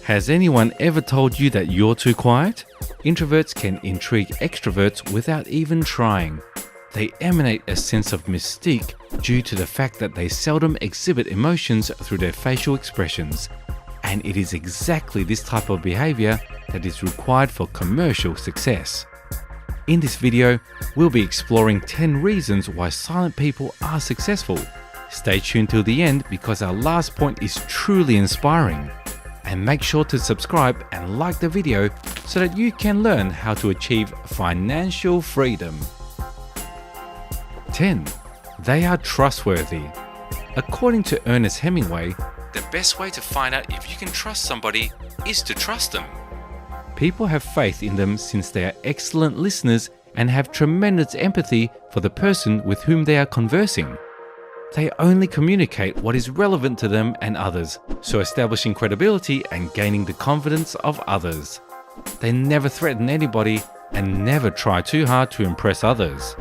Has anyone ever told you that you're too quiet? Introverts can intrigue extroverts without even trying. They emanate a sense of mystique due to the fact that they seldom exhibit emotions through their facial expressions. And it is exactly this type of behavior that is required for commercial success. In this video, we'll be exploring 10 reasons why silent people are successful. Stay tuned till the end because our last point is truly inspiring. And make sure to subscribe and like the video so that you can learn how to achieve financial freedom. 10. They are trustworthy. According to Ernest Hemingway, the best way to find out if you can trust somebody is to trust them. People have faith in them since they are excellent listeners and have tremendous empathy for the person with whom they are conversing. They only communicate what is relevant to them and others, so establishing credibility and gaining the confidence of others. They never threaten anybody and never try too hard to impress others.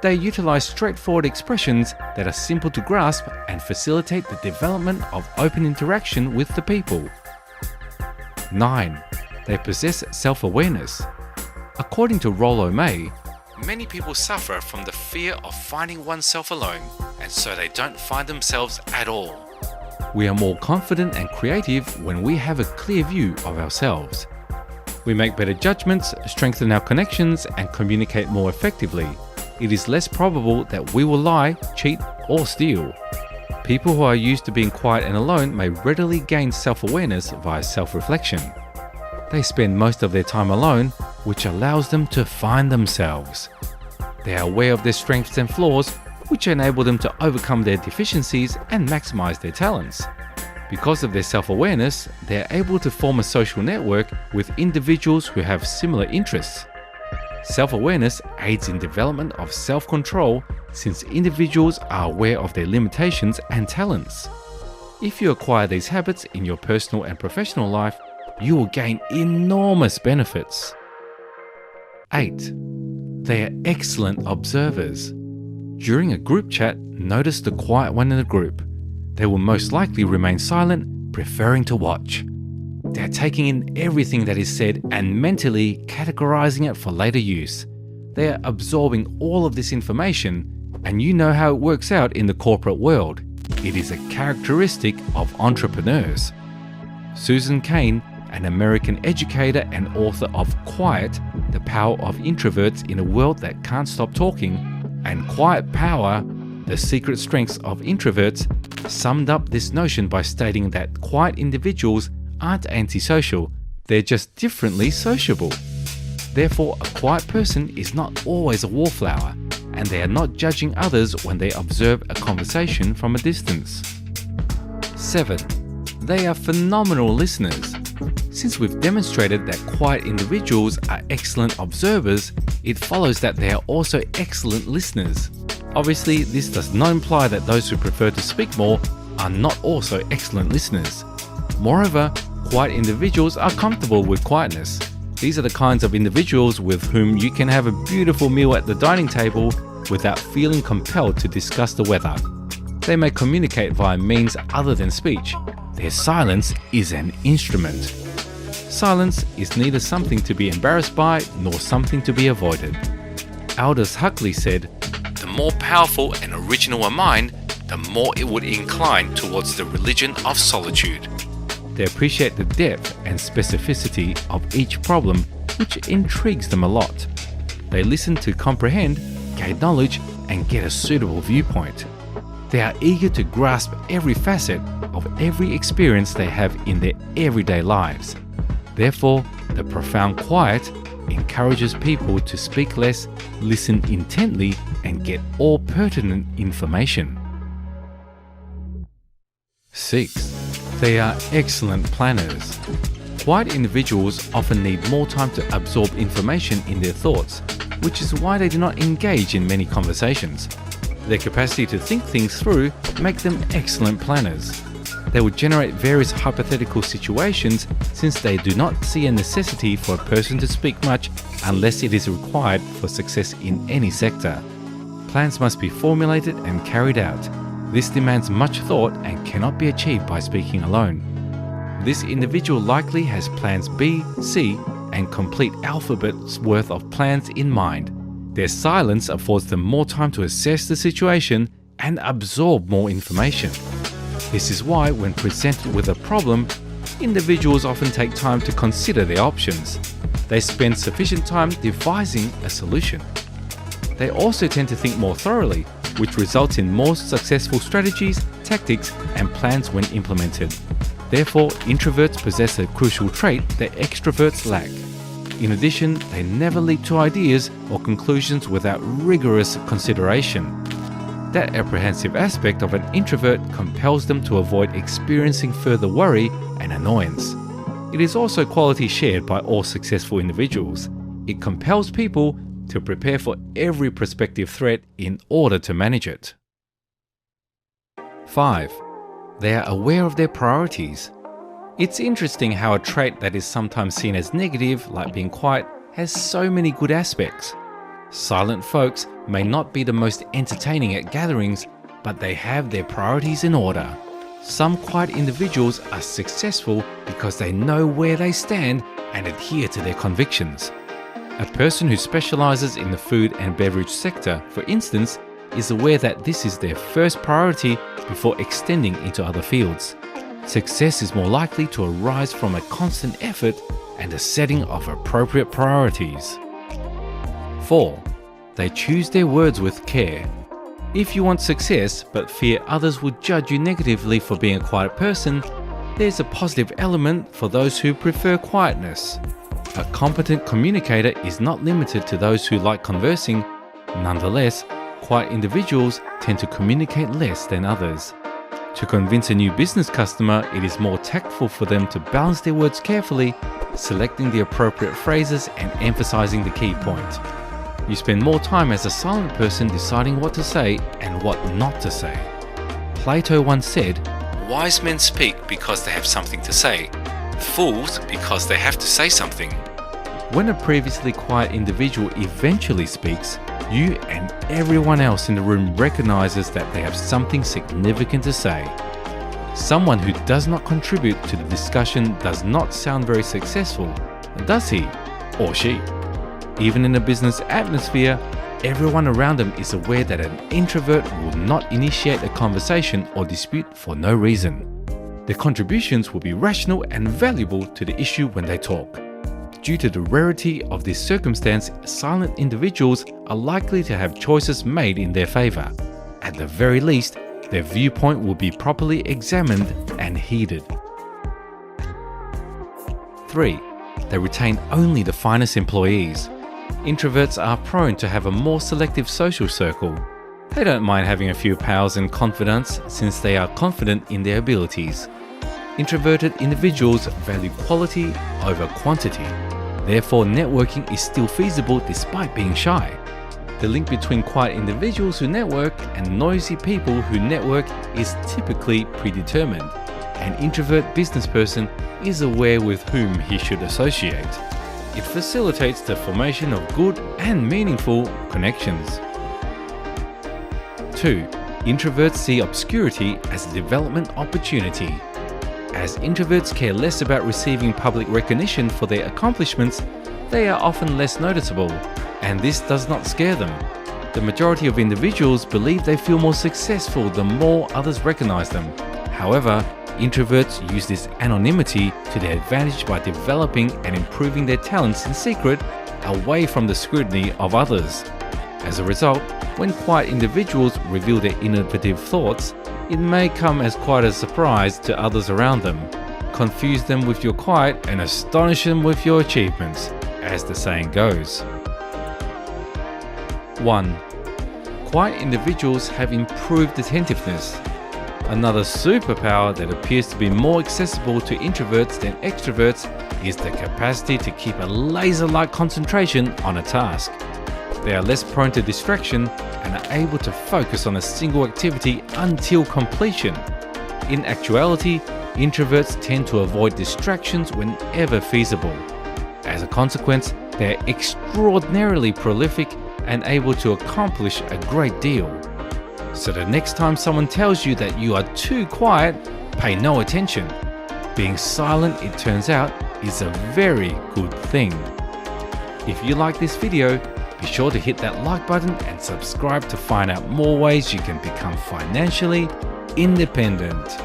They utilize straightforward expressions that are simple to grasp and facilitate the development of open interaction with the people. 9. They possess self-awareness. According to Rollo May, many people suffer from the fear of finding oneself alone, and so they don't find themselves at all. We are more confident and creative when we have a clear view of ourselves. We make better judgments, strengthen our connections, and communicate more effectively. It is less probable that we will lie, cheat, or steal. People who are used to being quiet and alone may readily gain self-awareness via self-reflection. They spend most of their time alone, which allows them to find themselves. They are aware of their strengths and flaws, which enable them to overcome their deficiencies and maximize their talents. Because of their self-awareness, they are able to form a social network with individuals who have similar interests. Self-awareness aids in development of self-control since individuals are aware of their limitations and talents. If you acquire these habits in your personal and professional life, you will gain enormous benefits. 8. They are excellent observers. During a group chat, notice the quiet one in the group. They will most likely remain silent, preferring to watch. They are taking in everything that is said and mentally categorizing it for later use. They are absorbing all of this information, and you know how it works out in the corporate world. It is a characteristic of entrepreneurs. Susan Cain, an American educator and author of Quiet, The Power of Introverts in a World That Can't Stop Talking, and Quiet Power, The Secret Strengths of Introverts, summed up this notion by stating that quiet individuals aren't antisocial, they're just differently sociable. Therefore, a quiet person is not always a wallflower, and they are not judging others when they observe a conversation from a distance. 7. They are phenomenal listeners. Since we've demonstrated that quiet individuals are excellent observers, it follows that they are also excellent listeners. Obviously, this does not imply that those who prefer to speak more are not also excellent listeners. Moreover, quiet individuals are comfortable with quietness. These are the kinds of individuals with whom you can have a beautiful meal at the dining table without feeling compelled to discuss the weather. They may communicate via means other than speech. Their silence is an instrument. Silence is neither something to be embarrassed by nor something to be avoided. Aldous Huxley said, "The more powerful and original a mind, the more it would incline towards the religion of solitude." They appreciate the depth and specificity of each problem, which intrigues them a lot. They listen to comprehend, gain knowledge, and get a suitable viewpoint. They are eager to grasp every facet of every experience they have in their everyday lives. Therefore, the profound quiet encourages people to speak less, listen intently, and get all pertinent information. 6. They are excellent planners. Quiet individuals often need more time to absorb information in their thoughts, which is why they do not engage in many conversations. Their capacity to think things through make them excellent planners. They will generate various hypothetical situations since they do not see a necessity for a person to speak much unless it is required for success in any sector. Plans must be formulated and carried out. This demands much thought and cannot be achieved by speaking alone. This individual likely has plans B, C, and complete alphabet's worth of plans in mind. Their silence affords them more time to assess the situation and absorb more information. This is why, when presented with a problem, individuals often take time to consider their options. They spend sufficient time devising a solution. They also tend to think more thoroughly, which results in more successful strategies, tactics, and plans when implemented. Therefore, introverts possess a crucial trait that extroverts lack. In addition, they never leap to ideas or conclusions without rigorous consideration. That apprehensive aspect of an introvert compels them to avoid experiencing further worry and annoyance. It is also a quality shared by all successful individuals. It compels people to prepare for every prospective threat in order to manage it. 5. They are aware of their priorities. It's interesting how a trait that is sometimes seen as negative, like being quiet, has so many good aspects. Silent folks may not be the most entertaining at gatherings, but they have their priorities in order. Some quiet individuals are successful because they know where they stand and adhere to their convictions. A person who specializes in the food and beverage sector, for instance, is aware that this is their first priority before extending into other fields. Success is more likely to arise from a constant effort and a setting of appropriate priorities. 4. They choose their words with care. If you want success but fear others will judge you negatively for being a quiet person, there's a positive element for those who prefer quietness. A competent communicator is not limited to those who like conversing. Nonetheless, quiet individuals tend to communicate less than others. To convince a new business customer, it is more tactful for them to balance their words carefully, selecting the appropriate phrases and emphasizing the key point. You spend more time as a silent person deciding what to say and what not to say. Plato once said, "Wise men speak because they have something to say, fools because they have to say something." When a previously quiet individual eventually speaks, you and everyone else in the room recognizes that they have something significant to say. Someone who does not contribute to the discussion does not sound very successful, does he or she? Even in a business atmosphere, everyone around them is aware that an introvert will not initiate a conversation or dispute for no reason. Their contributions will be rational and valuable to the issue when they talk. Due to the rarity of this circumstance, silent individuals are likely to have choices made in their favor. At the very least, their viewpoint will be properly examined and heeded. 3. They retain only the finest employees. Introverts are prone to have a more selective social circle. They don't mind having a few pals and confidants since they are confident in their abilities. Introverted individuals value quality over quantity. Therefore, networking is still feasible despite being shy. The link between quiet individuals who network and noisy people who network is typically predetermined. An introvert business person is aware with whom he should associate. It facilitates the formation of good and meaningful connections. 2. Introverts see obscurity as a development opportunity. As introverts care less about receiving public recognition for their accomplishments, they are often less noticeable, and this does not scare them. The majority of individuals believe they feel more successful the more others recognize them. However, introverts use this anonymity to their advantage by developing and improving their talents in secret, away from the scrutiny of others. As a result, when quiet individuals reveal their innovative thoughts, it may come as quite a surprise to others around them. Confuse them with your quiet and astonish them with your achievements, as the saying goes. 1. Quiet individuals have improved attentiveness. Another superpower that appears to be more accessible to introverts than extroverts is the capacity to keep a laser-like concentration on a task. They are less prone to distraction and are able to focus on a single activity until completion. In actuality, introverts tend to avoid distractions whenever feasible. As a consequence, they are extraordinarily prolific and able to accomplish a great deal. So the next time someone tells you that you are too quiet, pay no attention. Being silent, it turns out, is a very good thing. If you like this video, be sure to hit that like button and subscribe to find out more ways you can become financially independent.